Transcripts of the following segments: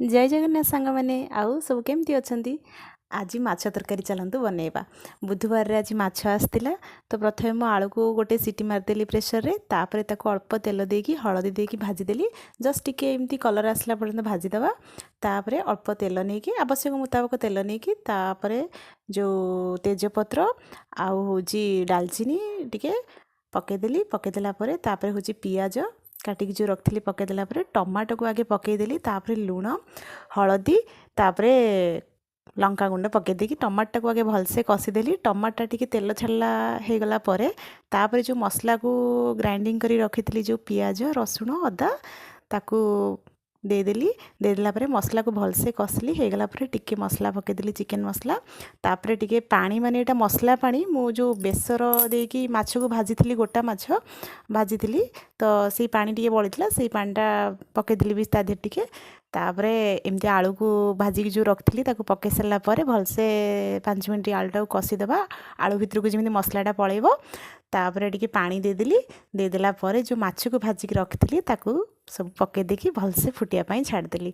जय जगन्नाथ सांग मैंने आउ सब केमती अच्छी आज माछ तरकारी चलतु बनइबा। बुधवार रे आज माछ आसला तो प्रथम मु आलू को गोटे सीटी मारदेली प्रेसर रे तापर ताको अल्प तेल देकी हलदी देकी भाजीदेली जस्ट टिके एमती कलर आसला पर्यंत भाजीदवा। तापर अल्प तेल नहीं आवश्यक मुताबक तेल नहीं तापर जो तेजपत्र आउ हूँ डालचीनी टिके पकईदेली पकईदेला तापर हूँ पियाज काटिक जो रखी पकईदेला टमाटो को आगे पकईदेली तापर लुण हलदी तापर लंका गुंड पकई देकी टमाटा को आगे भलसे कषिदेली टमाटा टी तेल छाड़ा हो गला तापर जो मसला को ग्राइंडिंग करी रखी जो पियाज रसुण अदा ताकू देदेली देदेला मसला को भलसे कसली हो गला टिके मसला पकईदेली चिकेन मसला तापर टिके पानी माने एटा मसला पानी मु जो बेसर देकी माछ को भाजी थी गोटा माछ भाजी थी तो से पानी टिके बळीतला से पानीटा पकईदेली भी ता टिके तापर एमती आलू को भाजिक जो रखी पकई सारा भलसे 5 मिनट आलूटा कषिदेवा आलू भितर को जमी मसलाटा पलैब तापर टिके पानी देदेली देदेला जो माछ को भाजिक रखी सब पकई देकी भलसे फुटियापाई छाड़देली।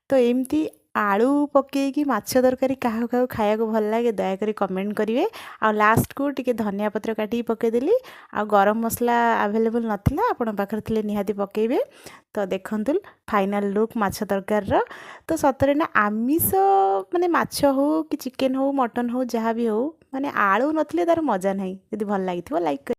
तो एमती आलू पकईकी माछ तरकारी क्या क्या खाया भल लगे दयाकोरी कमेंट करेंगे। आ लास्ट को टिके धनिया पत्र काटी पकईदेली आ गरम मसला अवेलेबल नथिला आपण पाखर थिले निहाती पकईबे। तो देखंतु फाइनल लुक माछ तरकार तो सतरे ना आमिष माने माछ हो कि चिकेन हो मटन हो जहाँ भी हो माने आलू नथिले तार मजा नहीं। यदि भल लागिथिबो लाइक